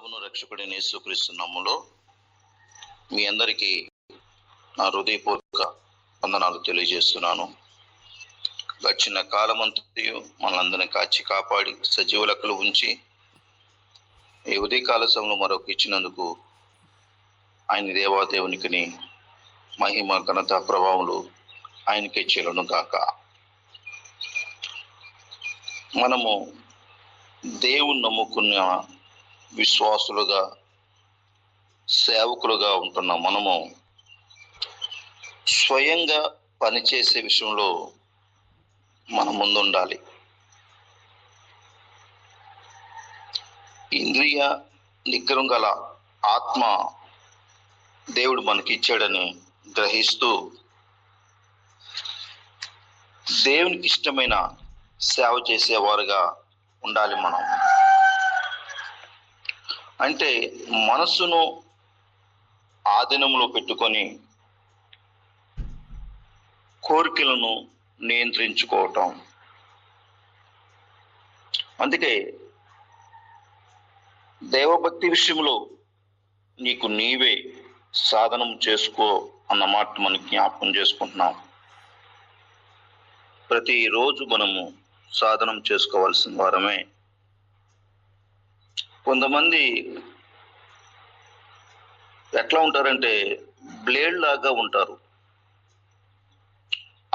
ప్రభును రక్షకుడైన యేసుక్రీస్తు నామములో మీ అందరికీ నా హృదయపూర్వక వందనాలు తెలియజేస్తున్నాను. గడిచిన కాలమంతయు మనలందరినీ కాచి కాపాడి సజీవ లెక్కలు ఉంచి ఈ ఉదయకాల సమయంలో మరొక ఇచ్చినందుకు ఆయన దేవాదేవునికి మహిమ ఘనత ప్రభావములు ఆయనకే చెల్లును గాక. మనము దేవుని నమ్ముకున్న విశ్వాసులుగా సేవకులుగా ఉంటున్న మనము స్వయంగా పనిచేసే విషయంలో మనం ముందుండాలి. ఇంద్రియ నిగ్రహం గల ఆత్మ దేవుడు మనకి ఇచ్చాడని గ్రహిస్తూ దేవునికి ఇష్టమైన సేవ చేసేవారుగా ఉండాలి. మనం అంటే మనస్సును ఆధీనంలో పెట్టుకొని కోరికలను నియంత్రించుకోవటం. అందుకే దైవభక్తి విషయంలో నీకు నీవే సాధనం చేసుకో అన్నమాట మనం జ్ఞాపకం చేసుకుంటున్నాం. ప్రతిరోజు మనము సాధనం చేసుకోవాల్సిన వారమే. కొంతమంది ఎట్లా ఉంటారంటే బ్లేడ్ లాగా ఉంటారు.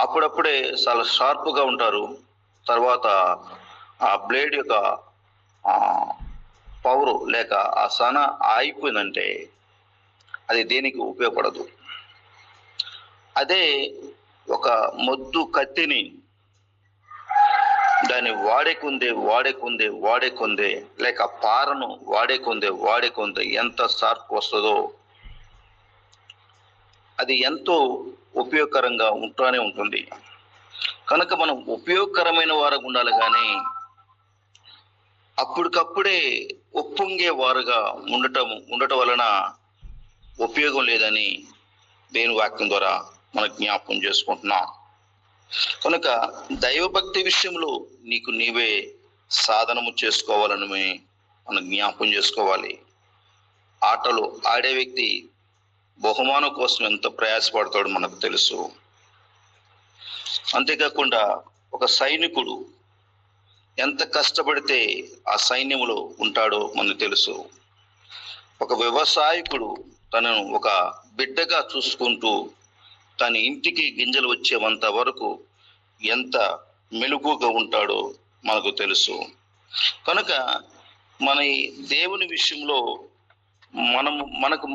అప్పుడప్పుడే చాలా షార్ప్గా ఉంటారు. తర్వాత ఆ బ్లేడ్ యొక్క పవరు లేక ఆ సన ఆగిపోయిందంటే అది దేనికి ఉపయోగపడదు. అదే ఒక మొద్దు కత్తిని దాన్ని వాడే కొందే లేక పారను వాడే కొందే ఎంత షార్ప్ వస్తుందో అది ఎంతో ఉపయోగకరంగా ఉంటూనే ఉంటుంది. కనుక మనం ఉపయోగకరమైన వారు ఉండాలి, కానీ అప్పటికప్పుడే ఒప్పొంగే వారుగా ఉండటం వలన ఉపయోగం లేదని దేవుని వాక్యం ద్వారా మనం జ్ఞాపకం చేసుకుంటున్నాం. కనుక దైవభక్తి విషయంలో నీకు నీవే సాధనము చేసుకోవాలని మనం జ్ఞాపకం చేసుకోవాలి. ఆటలు ఆడే వ్యక్తి బహుమానం కోసం ఎంత ప్రయాసపడతాడో మనకు తెలుసు. అంతేకాకుండా ఒక సైనికుడు ఎంత కష్టపడితే ఆ సైన్యంలో ఉంటాడో మనకు తెలుసు. ఒక వ్యవసాయకుడు తనను ఒక బిడ్డగా చూసుకుంటూ తన ఇంటికి గింజలు వచ్చేంత వరకు ఎంత మెలుగుగా ఉంటాడో మనకు తెలుసు. కనుక మన దేవుని విషయంలో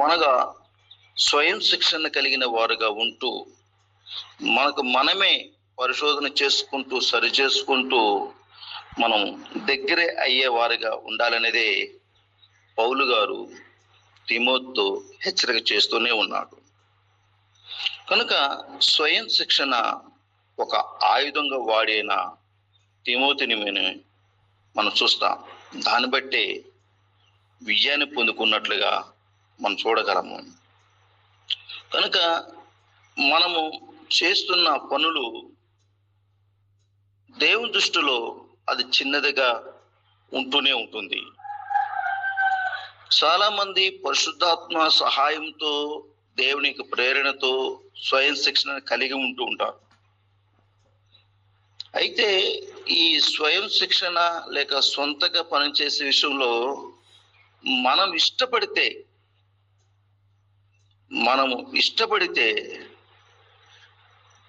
మనగా స్వయం శిక్షణ కలిగిన వారుగా ఉంటూ మనమే పరిశోధన చేసుకుంటూ సరి చేసుకుంటూ మనం దగ్గరే అయ్యేవారుగా ఉండాలనేదే పౌలు గారు తిమోతితో హెచ్చరిక చేస్తూనే ఉన్నాడు. కనుక స్వయం శిక్షణ ఒక ఆయుధంగా వాడిన తిమోతిని మనం చూస్తాం. దాన్ని బట్టి విజయాన్ని పొందుకున్నట్లుగా మనం చూడగలము. కనుక మనము చేస్తున్న పనులు దేవుని దృష్టిలో అది చిన్నదిగా ఉంటూనే ఉంటుంది. చాలా మంది పరిశుద్ధాత్మ సహాయంతో దేవునికి ప్రేరణతో స్వయం శిక్షణ కలిగి ఉంటూ ఉంటారు. అయితే ఈ స్వయం శిక్షణ లేక సొంతగా పనిచేసే విషయంలో మనము ఇష్టపడితే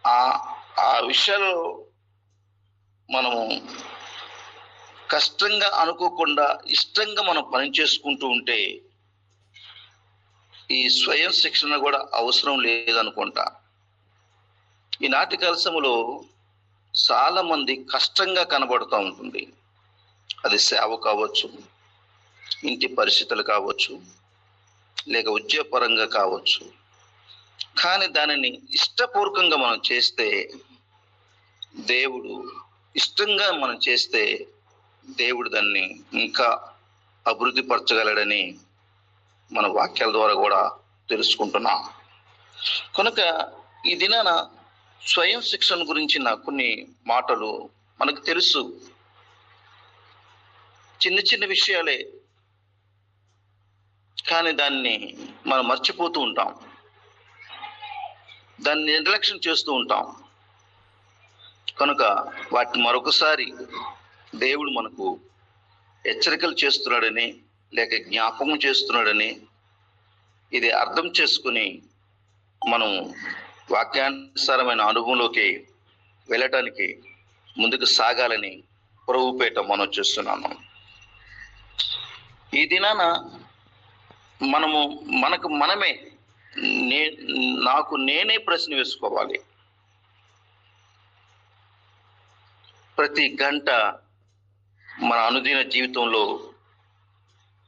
ఆ విషయాల్లో మనము కష్టంగా అనుకోకుండా ఇష్టంగా మనం పని చేసుకుంటూ ఉంటే ఈ స్వయం శిక్షణ కూడా అవసరం లేదనుకుంటా. ఈనాటి కాలములో చాలా మంది కష్టంగా కనబడుతూ ఉంటుంది. అది సేవ కావచ్చు, ఇంటి పరిస్థితులు కావచ్చు, లేక ఉద్యోగపరంగా కావచ్చు. కానీ దానిని ఇష్టపూర్వకంగా మనం చేస్తే దేవుడు దాన్ని ఇంకా అభివృద్ధి పరచగలడని మన వాక్యాల ద్వారా కూడా తెలుసుకుంటున్నాం. కనుక ఈ దినాన స్వయం శిక్షణ గురించిన కొన్ని మాటలు మనకు తెలుసు. చిన్న చిన్న విషయాలే, కానీ దాన్ని మనం మర్చిపోతూ ఉంటాం, దాన్ని నిర్లక్ష్యం చేస్తూ ఉంటాం. కనుక వాటిని మరొకసారి దేవుడు మనకు హెచ్చరికలు చేస్తున్నాడని, లేక జ్ఞాపకం చేస్తున్నాడని ఇది అర్థం చేసుకుని మనం వాక్యానుసారమైన అనుభవంలోకి వెళ్ళటానికి ముందుకు సాగాలని ప్రభువుపేట మనం చేస్తున్నాను. ఈ దినాన మనము మనమే నాకు నేనే ప్రశ్న వేసుకోవాలి. ప్రతి గంట మన అనుదిన జీవితంలో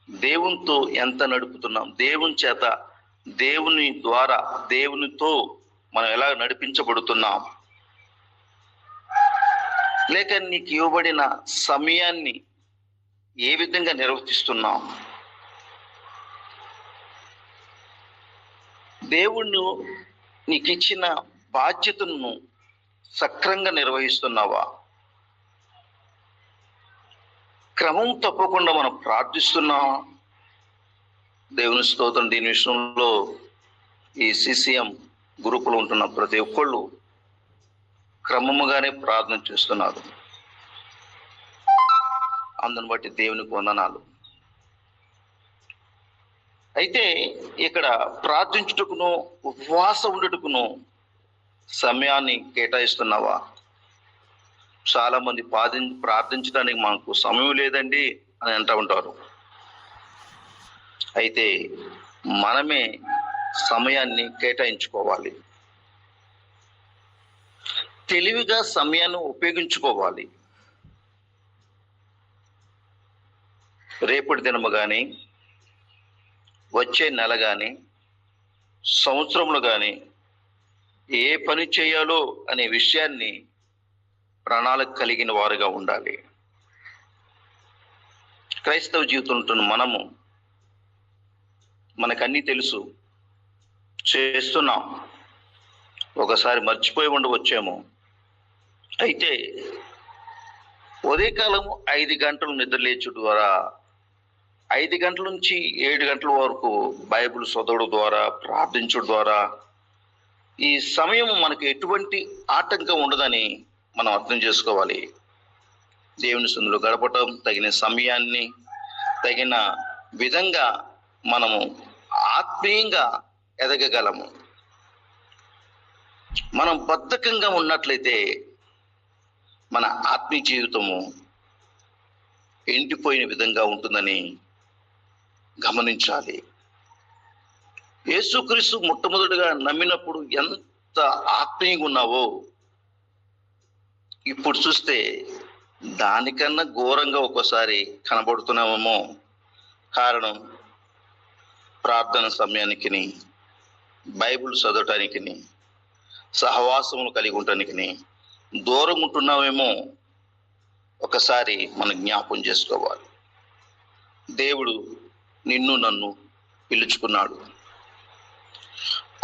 దేవునితో ఎంత నడుపుతున్నాం, దేవుని చేత, దేవుని ద్వారా, దేవునితో మనం ఎలా నడిపించబడుతున్నాం, లేక నీకు ఇవ్వబడిన సమయాన్ని ఏ విధంగా నిర్వర్తిస్తున్నాం, దేవుణ్ణి నీకు ఇచ్చిన బాధ్యతను సక్రంగా నిర్వహిస్తున్నావా, క్రమం తప్పకుండా మనం ప్రార్థిస్తున్నాం. దేవుని స్తోత్రం. దీని విషయంలో ఈ CCM గ్రూపులో ఉంటున్న ప్రతి ఒక్కళ్ళు క్రమముగానే ప్రార్థన చేస్తున్నారు. అందుని బట్టి దేవునికి వందనాలు. అయితే ఇక్కడ ప్రార్థించుటకును ఉపవాస ఉండుటకును సమయాన్ని కేటాయిస్తున్నావా? చాలా మంది ప్రార్థించడానికి మాకు సమయం లేదండి అని అంటూ ఉంటారు. అయితే మనమే సమయాన్ని కేటాయించుకోవాలి, తెలివిగా సమయాన్ని ఉపయోగించుకోవాలి. రేపటి దినము కానీ, వచ్చే నెల కానీ, సంవత్సరంలో కానీ ఏ పని చేయాలో అనే విషయాన్ని ప్రణాళిక కలిగిన వారుగా ఉండాలి. క్రైస్తవ జీవితంలో మనకన్నీ తెలుసు, చేస్తున్నాం, ఒకసారి మర్చిపోయి ఉండవచ్చేమో. అయితే ఉదయకాలము 5 గంటలు నిద్రలేచుట ద్వారా 5 గంటల నుంచి 7 గంటల వరకు బైబిల్ చదవడం ద్వారా, ప్రార్థించడం ద్వారా ఈ సమయం మనకు ఎటువంటి ఆటంకం ఉండదని మనం అర్థం చేసుకోవాలి. దేవుని సన్నిధిలో గడపటం, తగిన సమయాన్ని తగిన విధంగా మనము ఆత్మీయంగా ఎదగగలము. మనం బద్ధకంగా ఉన్నట్లయితే మన ఆత్మీయ జీవితము ఎండిపోయిన విధంగా ఉంటుందని గమనించాలి. యేసుక్రీస్తు మొట్టమొదటిగా నమ్మినప్పుడు ఎంత ఆత్మీయంగా ఉన్నావో ఇప్పుడు చూస్తే దానికన్నా ఘోరంగా ఒక్కోసారి కనబడుతున్నామేమో. కారణం ప్రార్థన సమయానికి, బైబిల్ చదవటానికి, సహవాసములు కలిగి ఉండటానికి దూరం ఉంటున్నామేమో. ఒకసారి మనం జ్ఞాపం చేసుకోవాలి. దేవుడు నిన్ను నన్ను పిలుచుకున్నాడు.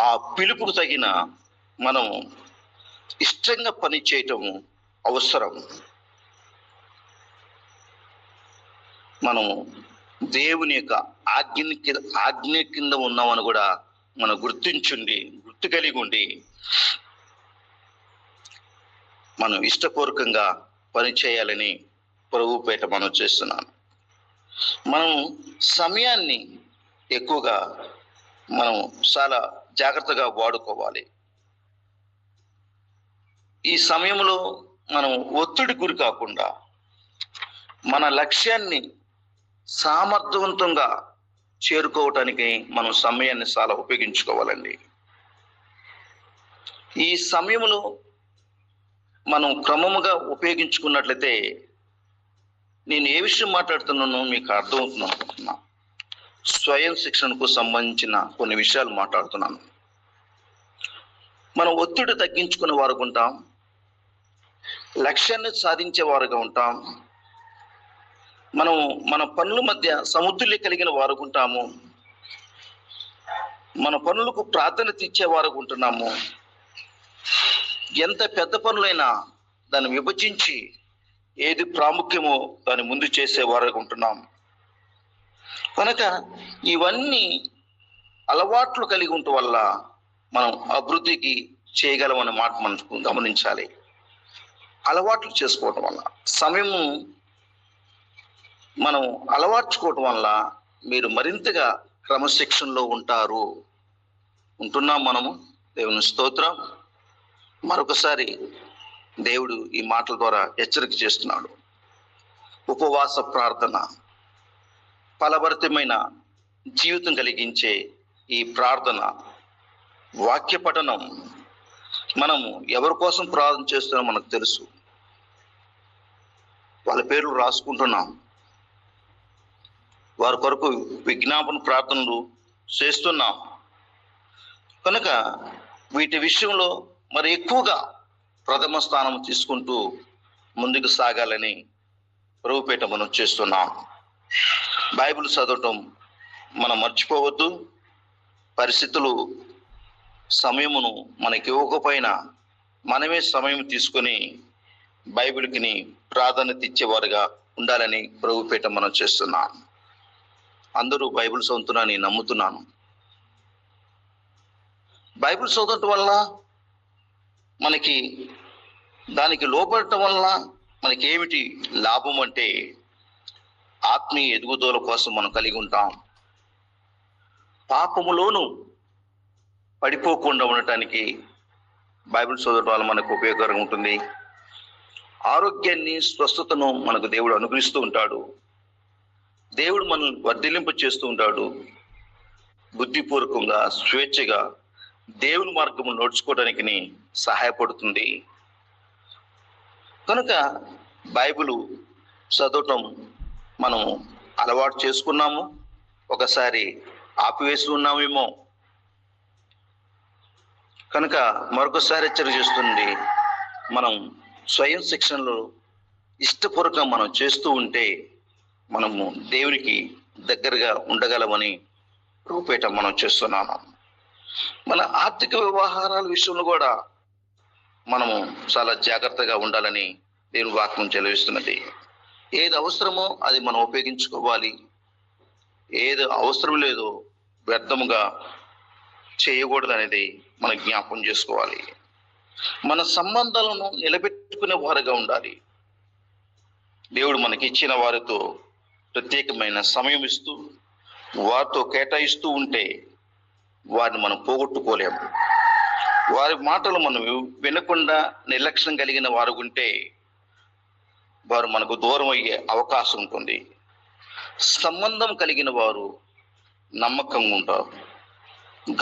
ఆ పిలుపుకు తగిన మనం ఇష్టంగా పని చేయటం అవసరం. మనం దేవుని యొక్క ఆజ్ఞ కింద ఉన్నామని కూడా మనం గుర్తు కలిగి ఉండి మనం ఇష్టపూర్వకంగా పని చేయాలని ప్రభువుపేట మనం చేస్తున్నాను. మనం సమయాన్ని ఎక్కువగా మనం చాలా జాగ్రత్తగా వాడుకోవాలి. ఈ సమయంలో మనం ఒత్తిడి గురి కాకుండా మన లక్ష్యాన్ని సమర్థవంతంగా చేరుకోవటానికి మనం సమయాన్ని చాలా ఉపయోగించుకోవాలండి. ఈ సమయంలో మనం క్రమముగా ఉపయోగించుకున్నట్లయితే, నేను ఏ విషయం మాట్లాడుతున్నానో మీకు అర్థమవుతుంది అనుకుంటున్నా. స్వయం శిక్షణకు సంబంధించిన కొన్ని విషయాలు మాట్లాడుతున్నాను. మనం ఒత్తిడి తగ్గించుకునే వారుగా ఉంటాం, లక్ష్యాన్ని సాధించే వారుగా ఉంటాం, మనం మన పనుల మధ్య సమతుల్య కలిగిన వారుగా ఉంటాము, మన పనులకు ప్రాధాన్యత ఇచ్చే వారుగా ఉంటున్నాము. ఎంత పెద్ద పనులైనా దాన్ని విభజించి ఏది ప్రాముఖ్యమో దాన్ని ముందు చేసే వారుగా ఉంటున్నాం. కనుక ఇవన్నీ అలవాట్లు కలిగి ఉండటం వల్ల మనం అభివృద్ధికి చేయగలమనే మాట మనం గమనించాలి. అలవాట్లు చేసుకోవటం వల్ల, సమయము మనం అలవార్చుకోవటం వల్ల మీరు మరింతగా క్రమశిక్షణలో ఉంటున్నాం మనము. దేవుని స్తోత్రం. మరొకసారి దేవుడు ఈ మాటల ద్వారా హెచ్చరిక చేస్తున్నాడు. ఉపవాస ప్రార్థన, ఫలభరితమైన జీవితం కలిగించే ఈ ప్రార్థన, వాక్య పఠనం, మనము ఎవరి కోసం ప్రార్థన చేస్తున్నామో మనకు తెలుసు. వాళ్ళ పేర్లు రాసుకుంటున్నాం, వారి కొరకు విజ్ఞాపన ప్రార్థనలు చేస్తున్నాం. కనుక వీటి విషయంలో మరి ఎక్కువగా ప్రథమ స్థానం తీసుకుంటూ ముందుకు సాగాలని ప్రభుపేట మనం చేస్తున్నాం. బైబిల్ చదవటం మనం మర్చిపోవద్దు. పరిస్థితులు సమయమును మనకి ఇవ్వకపోయినా మనమే సమయం తీసుకొని బైబిల్కి ప్రాధాన్యత ఇచ్చేవారుగా ఉండాలని ప్రభుపేట మనం చేస్తున్నాం. అందరూ బైబిల్ చదువుతున్నారని నమ్ముతున్నాను. బైబిల్ చదవటం వల్ల మనకి, దానికి లోపడటం వల్ల మనకి ఏమిటి లాభం అంటే, ఆత్మీయ ఎదుగుదల కోసం మనం కలిగి ఉంటాం. పాపములోను పడిపోకుండా ఉండటానికి బైబిల్ చదవటం వల్ల మనకు ఉపయోగకరంగా ఉంటుంది. ఆరోగ్యాన్ని, స్వస్థతను మనకు దేవుడు అనుగ్రహిస్తూ ఉంటాడు. దేవుడు మనల్ని వర్ధిలింప చేస్తూ ఉంటాడు. బుద్ధిపూర్వకంగా, స్వేచ్ఛగా దేవుని మార్గము నడుచుకోవడానికి సహాయపడుతుంది. కనుక బైబిల్ చదవటం మనం అలవాటు చేసుకున్నాము, ఒకసారి ఆపివేసి ఉన్నామేమో. కనుక మరొకసారి హెచ్చరిక చేస్తుంది, మనం స్వయం శిక్షణలో ఇష్టపూర్వకంగా మనం చేస్తూ ఉంటే మనము దేవునికి దగ్గరగా ఉండగలమని రూపేట మనం చేస్తున్నాము. మన ఆర్థిక వ్యవహారాల విషయంలో కూడా మనము చాలా జాగ్రత్తగా ఉండాలని దేవుని వాక్యం చెలవిస్తున్నది. ఏది అవసరమో అది మనం ఉపయోగించుకోవాలి, ఏది అవసరం లేదో వ్యర్థముగా చేయకూడదు అనేది మనం జ్ఞాపకం చేసుకోవాలి. మన సంబంధాలను నిలబెట్టుకునే వారుగా ఉండాలి. దేవుడు మనకి ఇచ్చిన వారితో ప్రత్యేకమైన సమయం ఇస్తూ వారితో కేటాయిస్తూ ఉంటే వారిని మనం పోగొట్టుకోలేము. వారి మాటలు మనం వినకుండా నిర్లక్ష్యం కలిగిన వారు ఉంటే వారు మనకు దూరం అయ్యే అవకాశం ఉంటుంది. సంబంధం కలిగిన వారు నమ్మకంగా ఉంటారు,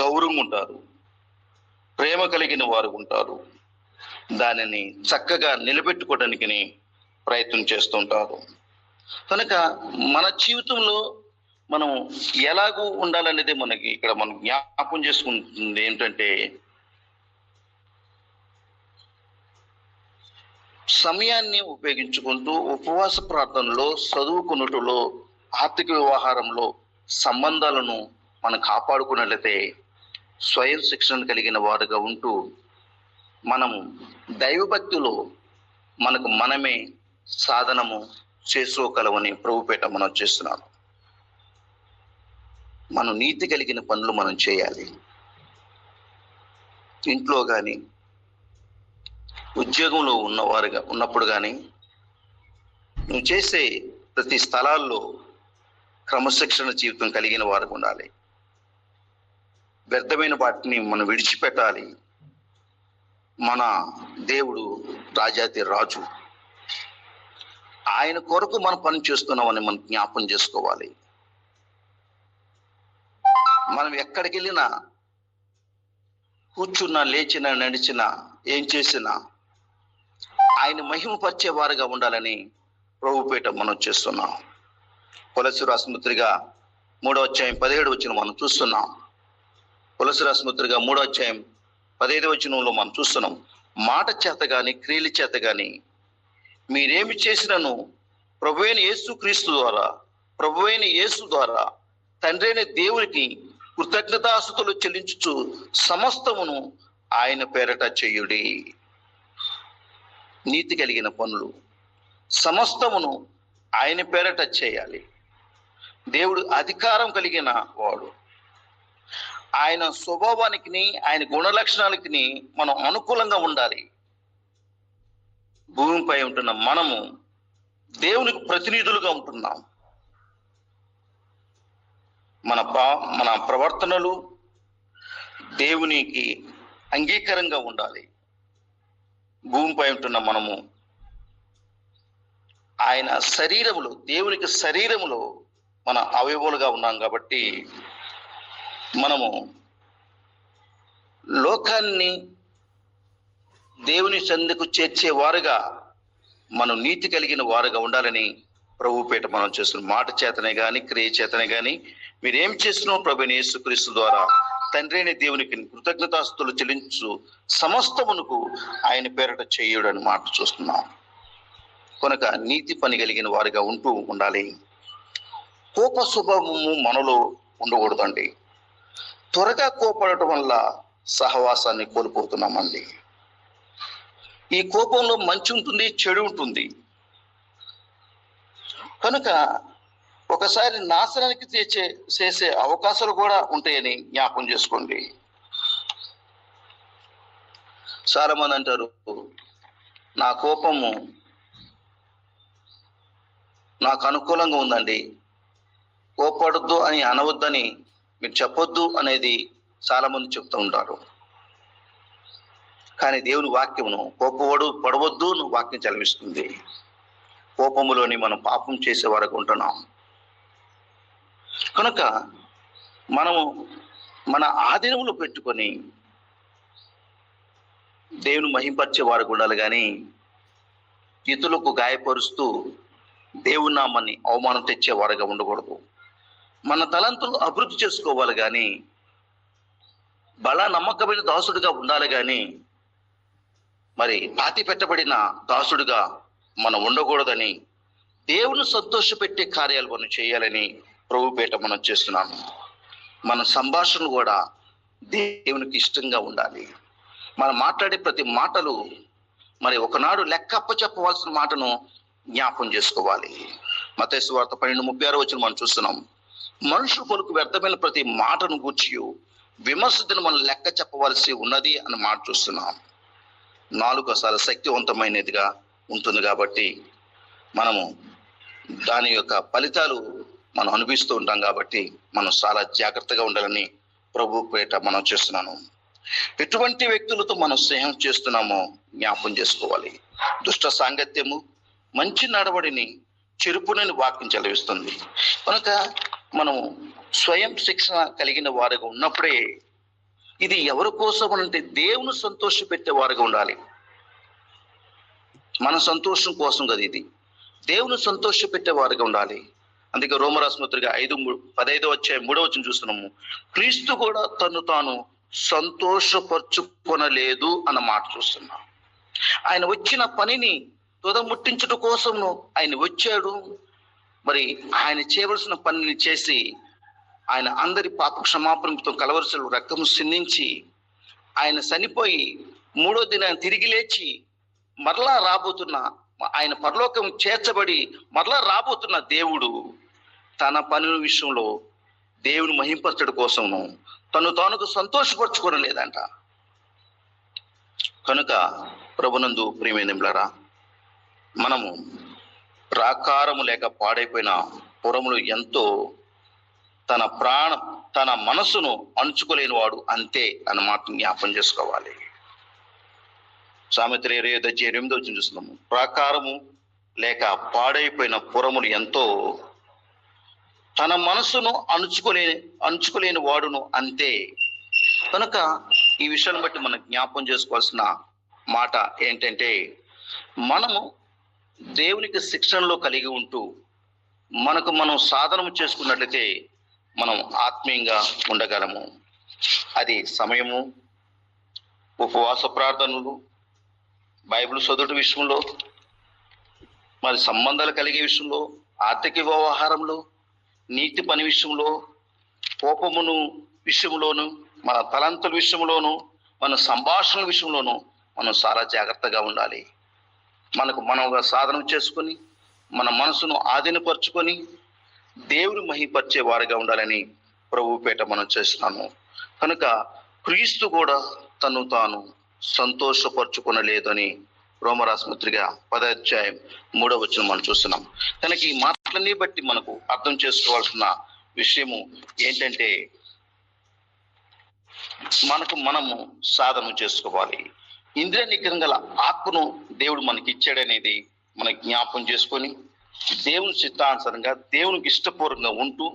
గౌరవంగా ఉంటారు, ప్రేమ కలిగిన వారు ఉంటారు. దానిని చక్కగా నిలబెట్టుకోవడానికి ప్రయత్నం చేస్తుంటారు. కనుక మన జీవితంలో మనం ఎలాగూ ఉండాలనేది మనకి ఇక్కడ మనం జ్ఞాపకం చేసుకుంటుంది ఏంటంటే, సమయాన్ని ఉపయోగించుకుంటూ ఉపవాస ప్రార్థనలో, చదువుకున్నట్టులో, ఆర్థిక వ్యవహారంలో సంబంధాలను మనం కాపాడుకున్నట్లయితే స్వయం శిక్షణ కలిగిన వారుగా ఉంటూ మనము దైవభక్తిలో మనకు మనమే సాధనము చేసుకోగలమని ప్రభుపేట మనం చేస్తున్నాము. మనం నీతి కలిగిన పనులు మనం చేయాలి. ఇంట్లో కానీ, ఉద్యోగంలో ఉన్నప్పుడు కానీ, నువ్వు చేసే ప్రతి స్థలాల్లో క్రమశిక్షణ జీవితం కలిగిన వారు ఉండాలి. వ్యర్థమైన వాటిని మనం విడిచిపెట్టాలి. మన దేవుడు రాజాతి రాజు, ఆయన కొరకు మనం పని చేస్తున్నామని మనం జ్ఞాపం చేసుకోవాలి. మనం ఎక్కడికి వెళ్ళినా, కూర్చున్నా, లేచినా, నడిచినా, ఏం చేసినా ఆయన మహిమపరిచే వారుగా ఉండాలని ప్రభుపేట మనం చేస్తున్నాం. కొలస్సీ రాసిన పత్రిక 3వ అధ్యాయం 17వ వచనం మనం చూస్తున్నాం. కొలస్సీ రాసిన పత్రిక 3వ అధ్యాయం 15వ వచనంలో మనం చూస్తున్నాం. మాట చేత గాని, క్రియల చేత గాని మీరేమి చేసినను ప్రభువైన యేసు ద్వారా తండ్రి అయిన దేవునికి కృతజ్ఞతాస్తుతులు చెల్లించుచు సమస్తమును ఆయన పేరట చెయ్యుడి. నీతి కలిగిన పనులు సమస్తమును ఆయన పేరట చేయాలి. దేవుడు అధికారం కలిగిన వాడు. ఆయన స్వభావానికి, ఆయన గుణ లక్షణాలకి మనం అనుకూలంగా ఉండాలి. భూమిపై ఉంటున్న మనము దేవునికి ప్రతినిధులుగా ఉంటున్నాం. మన ప్రవర్తనలు దేవునికి అంగీకారంగా ఉండాలి. భూమిపై ఉంటున్న మనము ఆయన శరీరములో, దేవునికి శరీరములో మన అవయవాలుగా ఉన్నాం కాబట్టి మనము లోకాన్ని దేవుని చెందుకు చేర్చే వారుగా, మనం నీతి కలిగిన వారుగా ఉండాలని ప్రభుపేట మనం చేస్తున్న మాట చేతనే కానీ, క్రియ చేతనే కానీ మీరేం చేసినా ప్రభువైన యేసుక్రీస్తు ద్వారా తండ్రి అయిన దేవునికి కృతజ్ఞతాస్తుతులు చెల్లించు సమస్తమునకు ఆయన పేరట చేయుడు అని మాట చూస్తున్నాం. కనుక నీతి పని కలిగిన వారిగా ఉంటూ ఉండాలి. కోప స్వభావము మనలో ఉండకూడదండి. త్వరగా కోపడటం వల్ల సహవాసాన్ని కోల్పోతున్నామండి. ఈ కోపంలో మంచి ఉంటుంది, చెడు ఉంటుంది. కనుక ఒకసారి నాశనానికి చేసే అవకాశాలు కూడా ఉంటాయని జ్ఞాపకం చేసుకోండి. చాలా మంది అంటారు, నా కోపము నాకు అనుకూలంగా ఉందండి, కోపడద్దు అని అనవద్దని మీరు చెప్పొద్దు అనేది చాలా మంది చెప్తూ ఉంటారు. కానీ దేవుని వాక్యమును పడవద్దు నువ్వు వాక్యం చదివిస్తుంది. కోపములోని మనం పాపం చేసే వరకు ఉంటున్నాం. కనుక మనము మన ఆధీనంలో పెట్టుకొని దేవుని మహింపరిచే వారికి ఉండాలి, కానీ ఇతరులకు గాయపరుస్తూ దేవుని నామాన్ని అవమానం తెచ్చే వారుగా ఉండకూడదు. మన తలంతులు అభివృద్ధి చేసుకోవాలి, కానీ బలా నమ్మకమైన దాసుడిగా ఉండాలి, కానీ మరి పాతి పెట్టబడిన దాసుడిగా మనం ఉండకూడదని, దేవుని సంతోషపెట్టే కార్యాలు మనం చేయాలని ప్రభుపేట మనం చేస్తున్నాము. మన సంభాషణ కూడా దేవునికి ఇష్టంగా ఉండాలి. మనం మాట్లాడే ప్రతి మాటలు మరి ఒకనాడు లెక్క అప్పచెప్పవలసిన మాటను జ్ఞాపం చేసుకోవాలి. మత్తయి సువార్త 12:36 మనం చూస్తున్నాం. మనుషులు పలుకు వ్యర్థమైన ప్రతి మాటను గూర్చి విమర్శను మనం లెక్క చెప్పవలసి ఉన్నది అని మాట చూస్తున్నాం. నాలుక చాలా శక్తివంతమైనదిగా ఉంటుంది కాబట్టి మనము దాని యొక్క ఫలితాలు మనం అనిపిస్తూ ఉంటాం. కాబట్టి మనం చాలా జాగ్రత్తగా ఉండాలని ప్రభు పేట మనం చేస్తున్నాను. ఎటువంటి వ్యక్తులతో మనం స్నేహం చేస్తున్నామో జ్ఞాపం చేసుకోవాలి. దుష్ట సాంగత్యము మంచి నడవడిని చెరుపునని వాక్యం చదివిస్తుంది. కనుక మనం స్వయం శిక్షణ కలిగిన వారుగా ఉన్నప్పుడే, ఇది ఎవరి కోసం అంటే దేవుని సంతోష పెట్టే వారుగా ఉండాలి. మన సంతోషం కోసం కదా, ఇది దేవుని సంతోష పెట్టే వారుగా ఉండాలి. అందుకే రోమరాసు పత్రిక 5:15 చూస్తున్నాము. క్రీస్తు కూడా తను తాను సంతోషపరుచుకొనలేదు అన్న మాట చూస్తున్నాం. ఆయన వచ్చిన పనిని తుదముట్టించుట కోసము ఆయన వచ్చాడు. మరి ఆయన చేయవలసిన పనిని చేసి ఆయన అందరి పాప క్షమాపణతో కలవరసలు రక్తము సిందించి ఆయన చనిపోయి 3వ దినాన్ని తిరిగి లేచి మరలా రాబోతున్న, ఆయన పరలోకం చేర్చబడి మరలా రాబోతున్న దేవుడు తన పని విషయంలో దేవుని మహింపరచడం కోసము తను తానుకు సంతోషపరచుకోవలేదంట. కనుక ప్రభునందు ప్రియమైనలారా, మనము ప్రాకారము లేక పాడైపోయిన పురములు ఎంతో తన మనసును అణుచుకోలేని వాడు అంతే అన్నమాట జ్ఞాపం చేసుకోవాలి. సామెతలు 25:8 చూస్తున్నాము. ప్రాకారము లేక పాడైపోయిన పురములు ఎంతో తన మనసును అణుచుకోలేని వాడును అంతే. కనుక ఈ విషయాన్ని బట్టి మనం జ్ఞాపం చేసుకోవాల్సిన మాట ఏంటంటే, మనము దేవునికి శిక్షణలో కలిగి ఉంటూ మనం సాధన చేసుకున్నట్లయితే మనం ఆత్మీయంగా ఉండగలము. అది సమయము, ఉపవాస ప్రార్థనలు, బైబిల్ చదువుట విషయంలో, మరి సంబంధాలు కలిగే విషయంలో, ఆర్థిక వ్యవహారంలో, నీతి పని విషయంలో, కోపమును విషయంలోను, మన తలంతుల విషయంలోను, మన సంభాషణల విషయంలోను మనం చాలా జాగ్రత్తగా ఉండాలి. మనముగా సాధన చేసుకొని మన మనసును ఆధీనపరుచుకొని దేవుని మహిపరిచే వారిగా ఉండాలని ప్రభు పేట మనం చేస్తున్నాము. కనుక క్రీస్తు కూడా తను తాను సంతోషపరచుకొనలేదని రోమరాస్పత్రిక 10 అధ్యాయం 3 మనం చూస్తున్నాం. కనుక ఈ మాటలన్నీ బట్టి మనకు అర్థం చేసుకోవాల్సిన విషయము ఏంటంటే, మనము సాధన చేసుకోవాలి. ఇంద్రియ నిగ్రహం గల ఆత్మను దేవుడు మనకి ఇచ్చాడనేది మన జ్ఞాపం చేసుకొని, దేవుని చిత్తానుసారంగా దేవునికి ఇష్టపూర్వకంగా ఉంటూ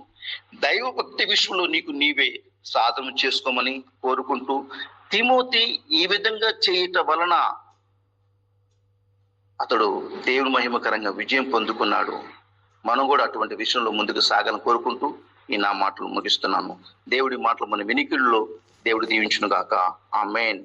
దైవభక్తి విషయంలో నీకు నీవే సాధన చేసుకోమని కోరుకుంటూ, తిమోతి ఈ విధంగా చేయటం వలన అతడు దేవుని మహిమకరంగా విజయం పొందుకున్నాడు. మనం కూడా అటువంటి విషయంలో ముందుకు సాగాలని కోరుకుంటూ ఈ నా మాటలు ముగిస్తున్నాను. దేవుడి మాటలు మన వినికిడిలో దేవుడు దీవించును గాక. ఆమేన్.